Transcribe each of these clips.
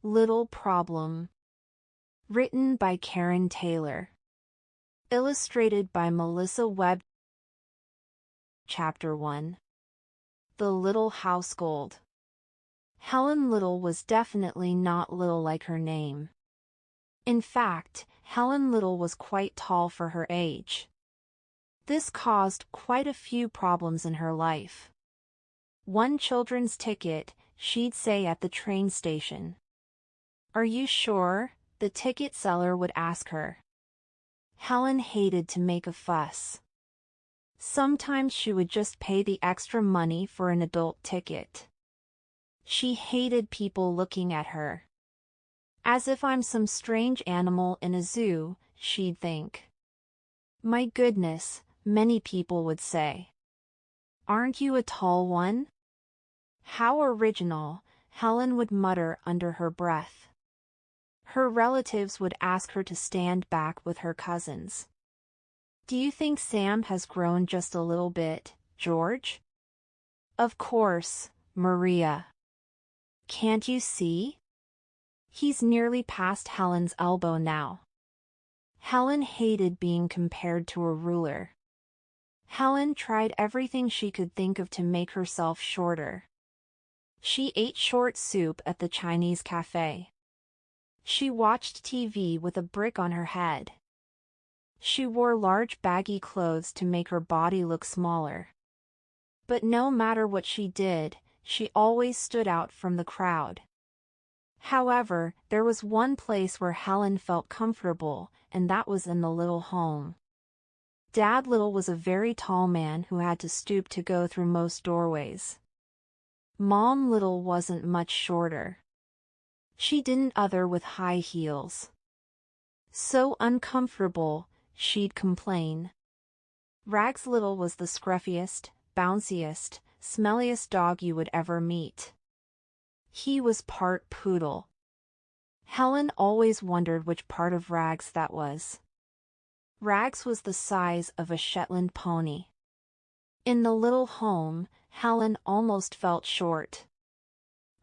Little Problem. Written by Karen Taylor. Illustrated by Melissa Webb. Chapter 1. The Little Household. Helen Little was definitely not little like her name. In fact, Helen Little was quite tall for her age. This caused quite a few problems in her life. One children's ticket, she'd say at the train station. "Are you sure?" the ticket seller would ask her. Helen hated to make a fuss. Sometimes she would just pay the extra money for an adult ticket. She hated people looking at her. As if I'm some strange animal in a zoo, she'd think. "My goodness," many people would say. "Aren't you a tall one?" "How original," Helen would mutter under her breath. Her relatives would ask her to stand back with her cousins. "Do you think Sam has grown just a little bit, George?" "Of course, Maria. Can't you see? He's nearly past Helen's elbow now." Helen hated being compared to a ruler. Helen tried everything she could think of to make herself shorter. She ate short soup at the Chinese cafe. She watched TV with a brick on her head. She wore large baggy clothes to make her body look smaller. But no matter what she did, she always stood out from the crowd. However, there was one place where Helen felt comfortable, and that was in the little home. Dad Little was a very tall man who had to stoop to go through most doorways. Mom Little wasn't much shorter. She didn't other with high heels. "So uncomfortable," she'd complain. Rags Little was the scruffiest, bounciest, smelliest dog you would ever meet. He was part poodle. Helen always wondered which part of Rags that was. Rags was the size of a Shetland pony. In the little home, Helen almost felt short.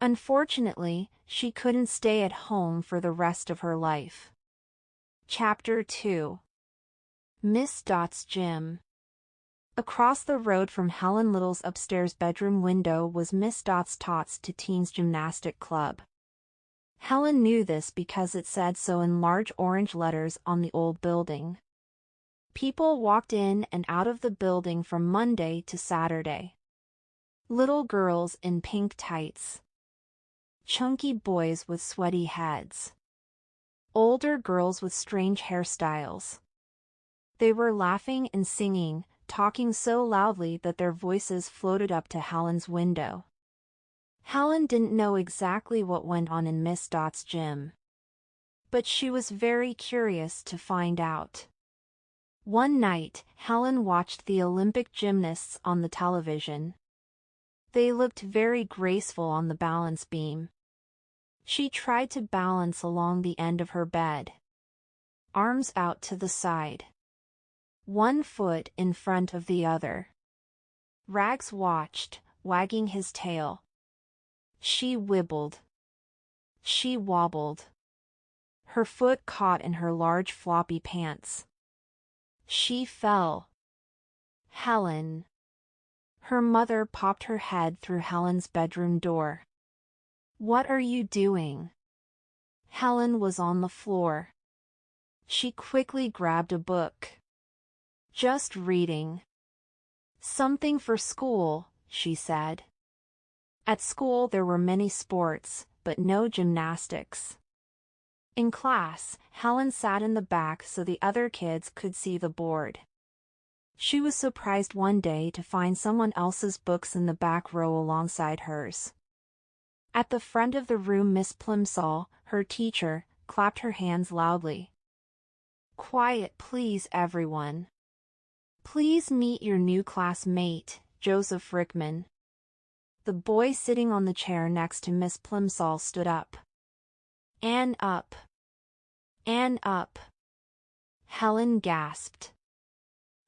Unfortunately, she couldn't stay at home for the rest of her life. Chapter 2. Miss Dot's Gym. Across the road from Helen Little's upstairs bedroom window was Miss Dot's Tots to Teens Gymnastics Club. Helen knew this because it said so in large orange letters on the old building. People walked in and out of the building from Monday to Saturday. Little girls in pink tights. Chunky boys with sweaty heads. Older girls with strange hairstyles. They were laughing and singing, talking so loudly that their voices floated up to Helen's window. Helen didn't know exactly what went on in Miss Dot's gym. But she was very curious to find out. One night, Helen watched the Olympic gymnasts on the television. They looked very graceful on the balance beam. She tried to balance along the end of her bed. Arms out to the side. One foot in front of the other. Rags watched, wagging his tail. She wibbled. She wobbled. Her foot caught in her large floppy pants. She fell. Helen. Her mother popped her head through Helen's bedroom door. "What are you doing?" Helen was on the floor. She quickly grabbed a book. "Just reading. Something for school," she said. At school there were many sports, but no gymnastics. In class, Helen sat in the back so the other kids could see the board. She was surprised one day to find someone else's books in the back row alongside hers. At the front of the room, Miss Plimsoll, her teacher, clapped her hands loudly. "Quiet please everyone. Please meet your new classmate, Joseph Rickman." The boy sitting on the chair next to Miss Plimsoll stood up. "Ann up. Ann up." Helen gasped.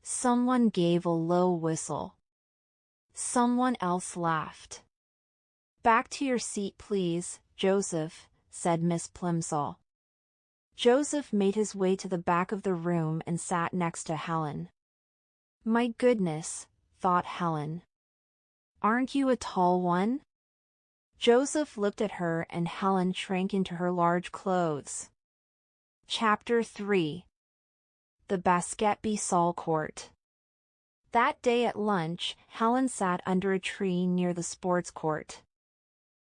Someone gave a low whistle. Someone else laughed. "Back to your seat please, Joseph," said Miss Plimsoll. Joseph made his way to the back of the room and sat next to Helen. My goodness, thought Helen. Aren't you a tall one? Joseph looked at her and Helen shrank into her large clothes. Chapter 3. The Basketball Court. That day at lunch, Helen sat under a tree near the sports court.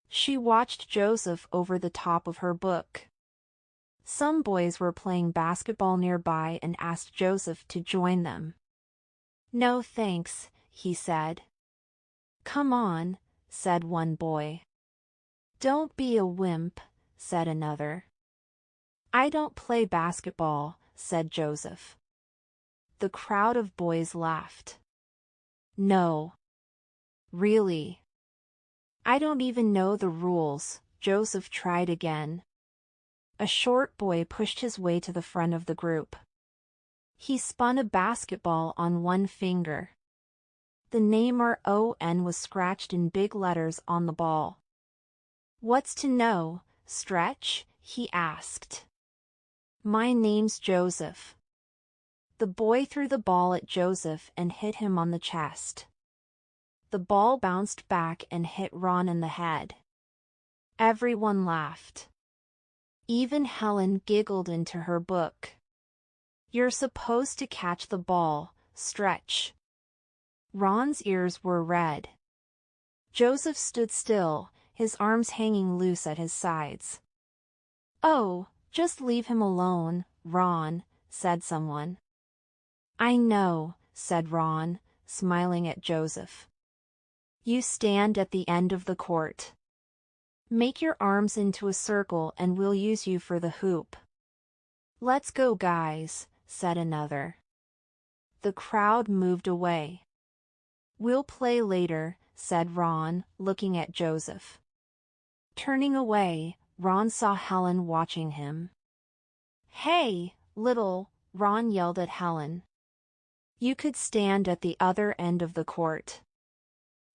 She watched Joseph over the top of her book. Some boys were playing basketball nearby and asked Joseph to join them. No thanks, he said. Come on, said one boy. Don't be a wimp, said another. I don't play basketball, said Joseph. The crowd of boys laughed. No. Really? I don't even know the rules, Joseph tried again. A short boy pushed his way to the front of the group. He spun a basketball on one finger. The name RON was scratched in big letters on the ball. What's to know, Stretch? He asked. My name's Joseph. The boy threw the ball at Joseph and hit him on the chest. The ball bounced back and hit Ron in the head. Everyone laughed. Even Helen giggled into her book. You're supposed to catch the ball, Stretch. Ron's ears were red. Joseph stood still, his arms hanging loose at his sides. Oh, just leave him alone, Ron, said someone. I know, said Ron, smiling at Joseph. You stand at the end of the court. Make your arms into a circle and we'll use you for the hoop. Let's go, guys, said another. The crowd moved away. We'll play later, said Ron, looking at Joseph. Turning away, Ron saw Helen watching him. Hey, little, Ron yelled at Helen. You could stand at the other end of the court.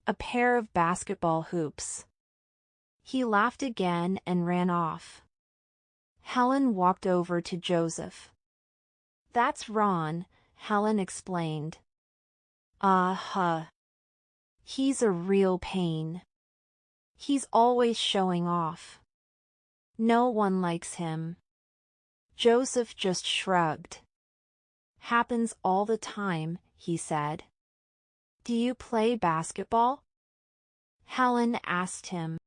A pair of basketball hoops. He laughed again and ran off. Helen walked over to Joseph. That's Ron, Helen explained. He's a real pain. He's always showing off. No one likes him. Joseph just shrugged. Happens all the time, he said. Do you play basketball? Helen asked him.